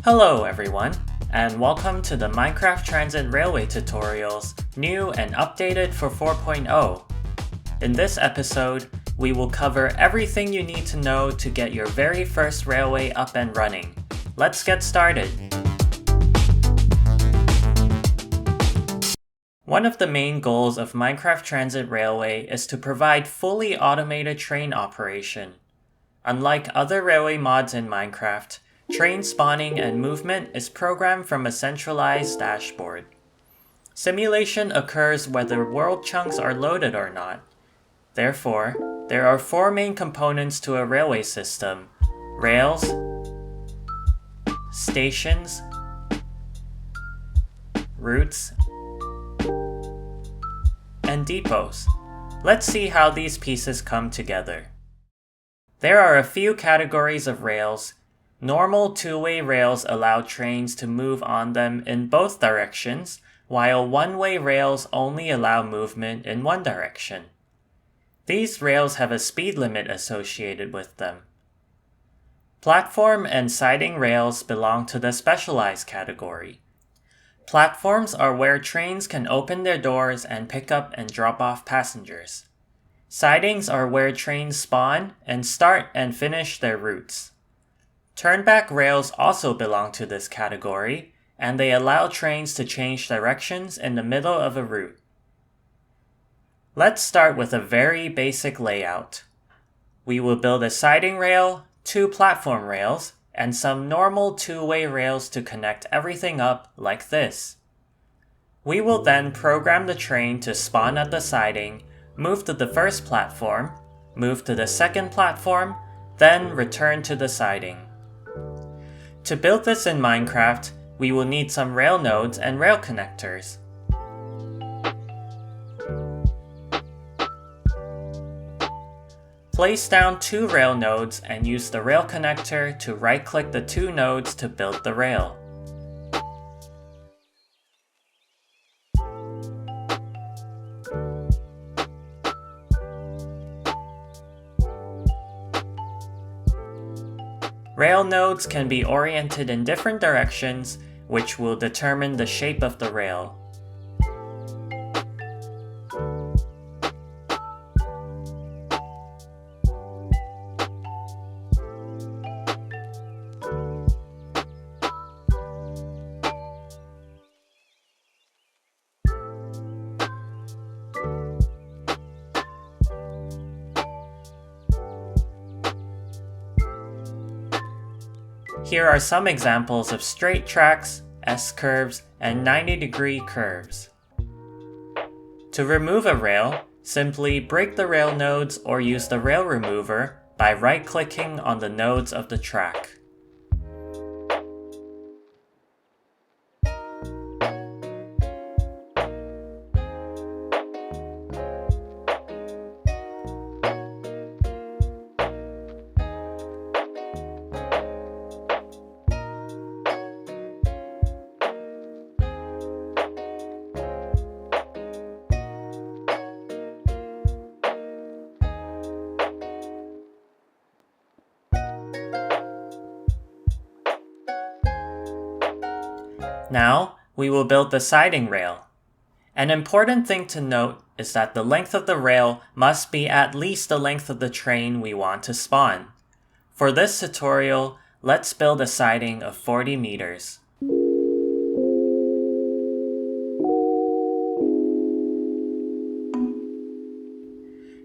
Hello everyone, and welcome to the Minecraft Transit Railway tutorials, new and updated for 4.0. In this episode, we will cover everything you need to know to get your very first railway up and running. Let's get started! One of the main goals of Minecraft Transit Railway is to provide fully automated train operation. Unlike other railway mods in Minecraft, train spawning and movement is programmed from a centralized dashboard. Simulation occurs whether world chunks are loaded or not. Therefore, there are four main components to a railway system: rails, stations, routes, and depots. Let's see how these pieces come together. There are a few categories of rails. Normal two-way rails allow trains to move on them in both directions, while one-way rails only allow movement in one direction. These rails have a speed limit associated with them. Platform and siding rails belong to the specialized category. Platforms are where trains can open their doors and pick up and drop off passengers. Sidings are where trains spawn and start and finish their routes. Turnback rails also belong to this category, and they allow trains to change directions in the middle of a route. Let's start with a very basic layout. We will build a siding rail, two platform rails, and some normal two-way rails to connect everything up like this. We will then program the train to spawn at the siding, move to the first platform, move to the second platform, then return to the siding. To build this in Minecraft, we will need some rail nodes and rail connectors. Place down two rail nodes and use the rail connector to right-click the two nodes to build the rail. Rail nodes can be oriented in different directions, which will determine the shape of the rail. Here are some examples of straight tracks, S-curves, and 90-degree curves. To remove a rail, simply break the rail nodes or use the rail remover by right-clicking on the nodes of the track. Now, we will build the siding rail. An important thing to note is that the length of the rail must be at least the length of the train we want to spawn. For this tutorial, let's build a siding of 40 meters.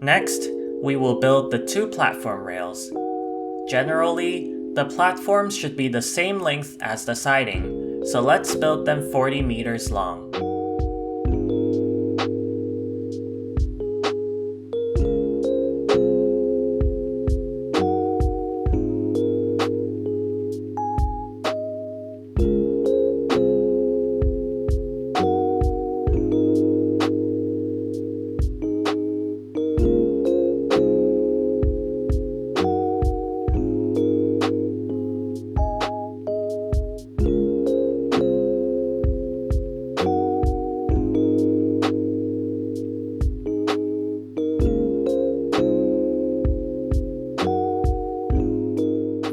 Next, we will build the two platform rails. Generally, the platforms should be the same length as the siding, so let's build them 40 meters long.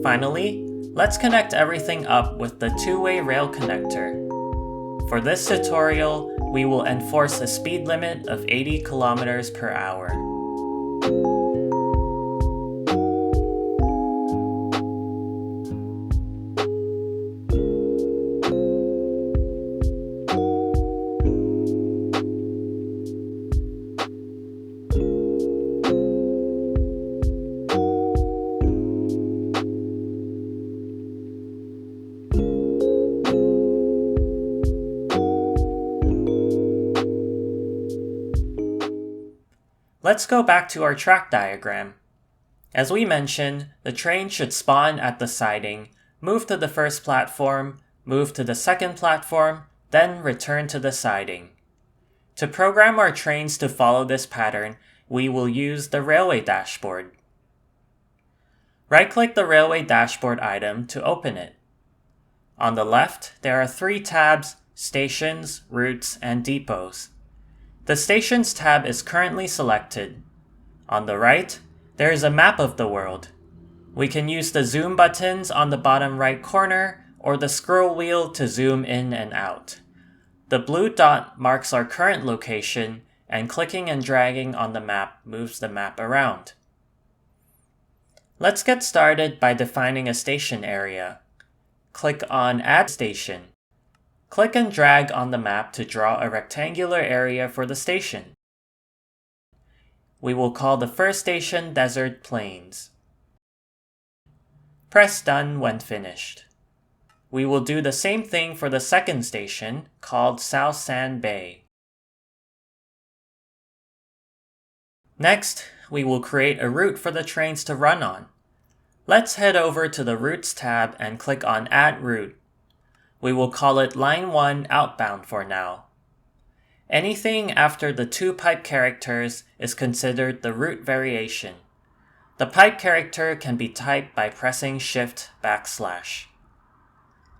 Finally, Let's connect everything up with the two-way rail connector. For this tutorial, we will enforce a speed limit of 80 kilometers per hour. Let's go back to our track diagram. As we mentioned, the train should spawn at the siding, move to the first platform, move to the second platform, then return to the siding. To program our trains to follow this pattern, we will use the railway dashboard. Right-click the railway dashboard item to open it. On the left, there are 3 tabs: Stations, Routes, and Depots. The Stations tab is currently selected. On the right, there is a map of the world. We can use the zoom buttons on the bottom right corner or the scroll wheel to zoom in and out. The blue dot marks our current location, and clicking and dragging on the map moves the map around. Let's get started by defining a station area. Click on Add Station. Click and drag on the map to draw a rectangular area for the station. We will call the first station Desert Plains. Press Done when finished. We will do the same thing for the second station, called South Sand Bay. Next, we will create a route for the trains to run on. Let's head over to the Routes tab and click on Add Route. We will call it Line 1 Outbound for now. Anything after the 2 pipe characters is considered the route variation. The pipe character can be typed by pressing Shift \.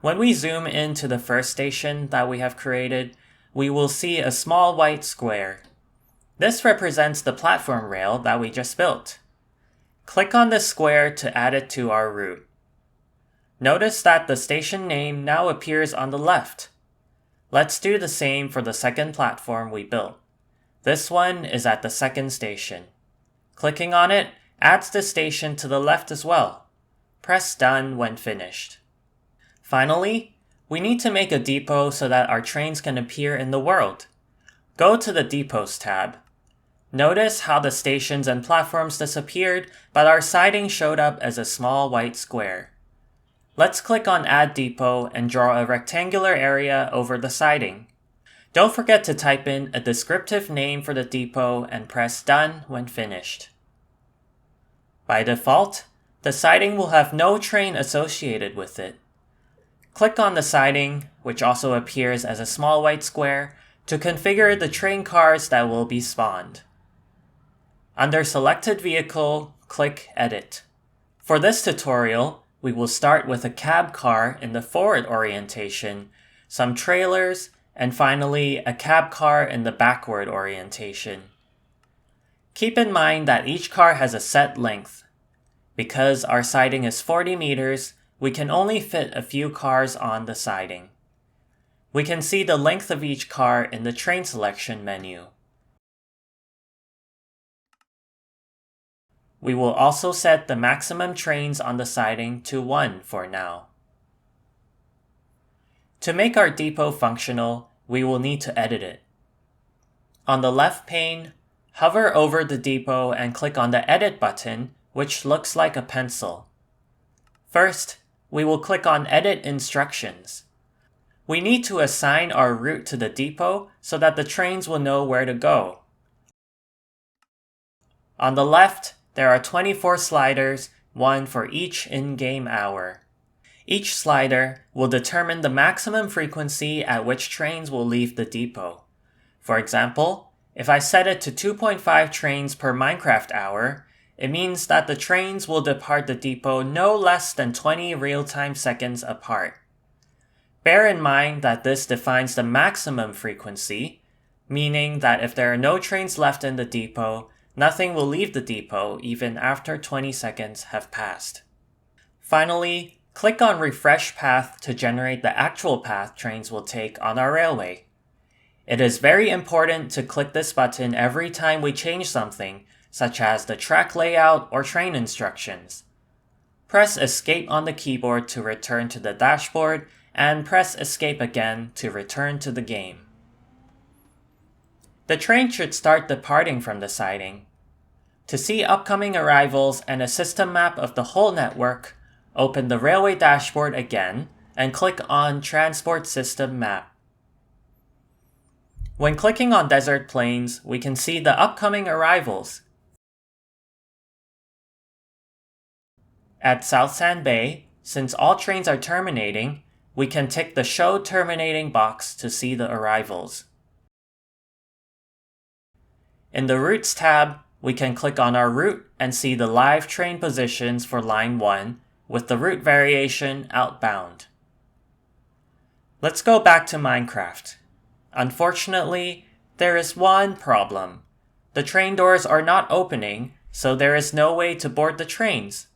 When we zoom into the first station that we have created, we will see a small white square. This represents the platform rail that we just built. Click on the square to add it to our route. Notice that the station name now appears on the left. Let's do the same for the second platform we built. This one is at the second station. Clicking on it adds the station to the left as well. Press Done when finished. Finally, we need to make a depot so that our trains can appear in the world. Go to the Depots tab. Notice how the stations and platforms disappeared, but our siding showed up as a small white square. Let's click on Add Depot and draw a rectangular area over the siding. Don't forget to type in a descriptive name for the depot and press Done when finished. By default, the siding will have no train associated with it. Click on the siding, which also appears as a small white square, to configure the train cars that will be spawned. Under Selected Vehicle, click Edit. For this tutorial, we will start with a cab car in the forward orientation, some trailers, and finally a cab car in the backward orientation. Keep in mind that each car has a set length. Because our siding is 40 meters, we can only fit a few cars on the siding. We can see the length of each car in the train selection menu. We will also set the maximum trains on the siding to 1 for now. To make our depot functional, we will need to edit it. On the left pane, hover over the depot and click on the Edit button, which looks like a pencil. First, we will click on Edit Instructions. We need to assign our route to the depot so that the trains will know where to go. On the left, there are 24 sliders, 1 for each in-game hour. Each slider will determine the maximum frequency at which trains will leave the depot. For example, if I set it to 2.5 trains per Minecraft hour, it means that the trains will depart the depot no less than 20 real-time seconds apart. Bear in mind that this defines the maximum frequency, meaning that if there are no trains left in the depot, nothing will leave the depot even after 20 seconds have passed. Finally, Click on Refresh Path to generate the actual path trains will take on our railway. It is very important to click this button every time we change something, such as the track layout or train instructions. Press Escape on the keyboard to return to the dashboard, and press Escape again to return to the game. The train should start departing from the siding. To see upcoming arrivals and a system map of the whole network, open the railway dashboard again and click on Transport System Map. When clicking on Desert Plains, we can see the upcoming arrivals. At South Sand Bay, since all trains are terminating, we can tick the Show Terminating box to see the arrivals. In the Routes tab, we can click on our route and see the live train positions for Line 1 with the route variation outbound. Let's go back to Minecraft. Unfortunately, there is one problem. The train doors are not opening, so there is no way to board the trains.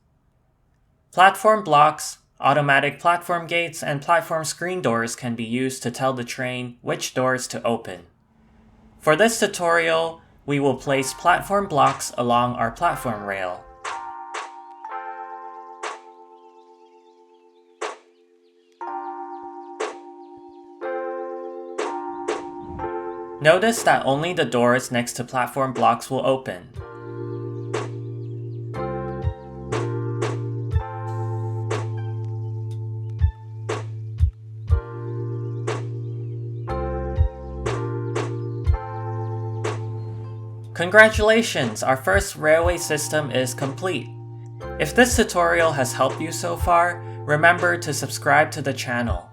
Platform blocks, automatic platform gates, and platform screen doors can be used to tell the train which doors to open. For this tutorial, we will place platform blocks along our platform rail. Notice that only the doors next to platform blocks will open. Congratulations, our first railway system is complete. If this tutorial has helped you so far, remember to subscribe to the channel.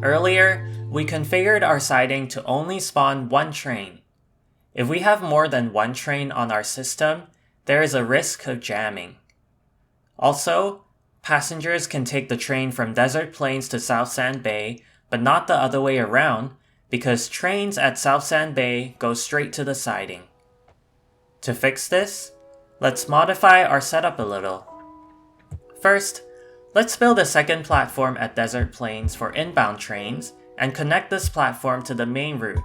Earlier, we configured our siding to only spawn one train. If we have more than one train on our system, there is a risk of jamming. Also, passengers can take the train from Desert Plains to South Sand Bay, but not the other way around, because trains at South Sand Bay go straight to the siding. To fix this, let's modify our setup a little. First, let's build a second platform at Desert Plains for inbound trains and connect this platform to the main route.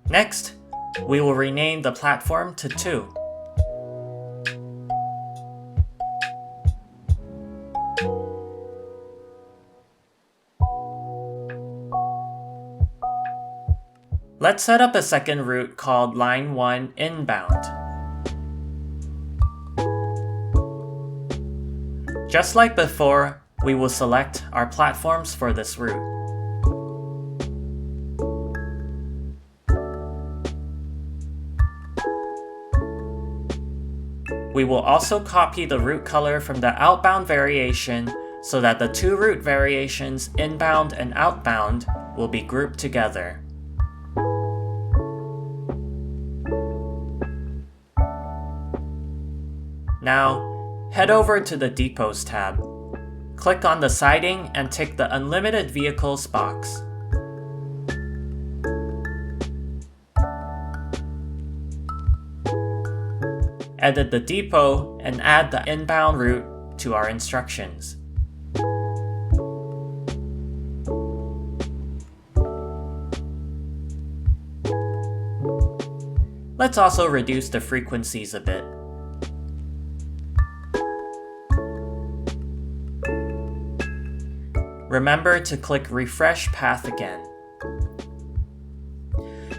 Next, we will rename the platform to 2. Let's set up a second route called Line 1 Inbound. Just like before, we will select our platforms for this route. We will also copy the route color from the outbound variation so that the two route variations, inbound and outbound, will be grouped together. Now, head over to the Depots tab. Click on the siding and tick the Unlimited Vehicles box. Edit the depot and add the inbound route to our instructions. Let's also reduce the frequencies a bit. remember to click Refresh Path again.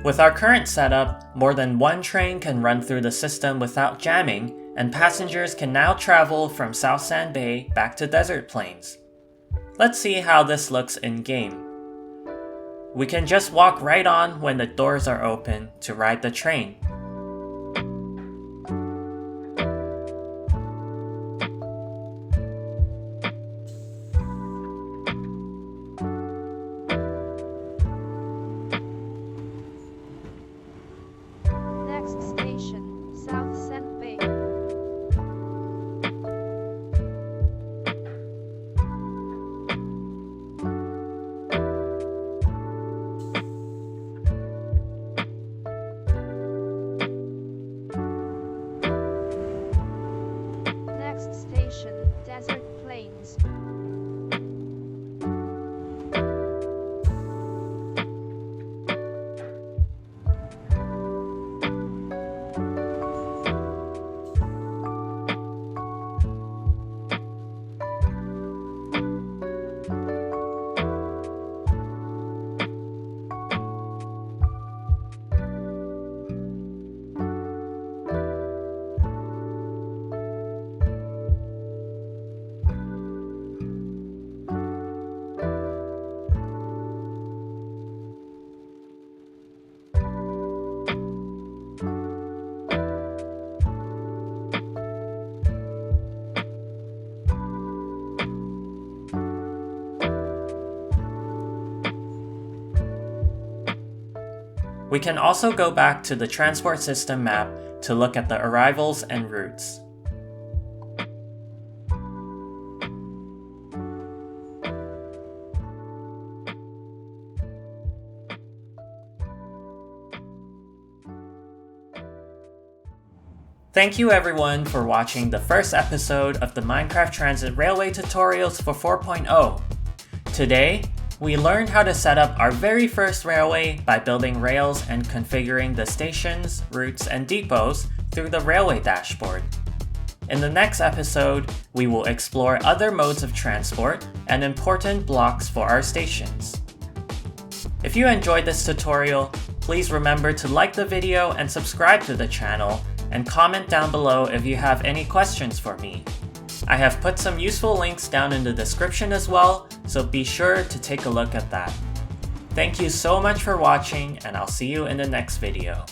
With our current setup, more than one train can run through the system without jamming, and passengers can now travel from South Sand Bay back to Desert Plains. Let's see how this looks in-game. We can just walk right on when the doors are open to ride the train. Next station, South Sand Bay. Next station, Desert Plains. We can also go back to the transport system map to look at the arrivals and routes. Thank you everyone for watching the first episode of the Minecraft Transit Railway tutorials for 4.0. Today, we learned how to set up our very first railway by building rails and configuring the stations, routes, and depots through the railway dashboard. In the next episode, we will explore other modes of transport and important blocks for our stations. If you enjoyed this tutorial, please remember to like the video and subscribe to the channel, and comment down below if you have any questions for me. I have put some useful links down in the description as well, so be sure to take a look at that. Thank you so much for watching, and I'll see you in the next video.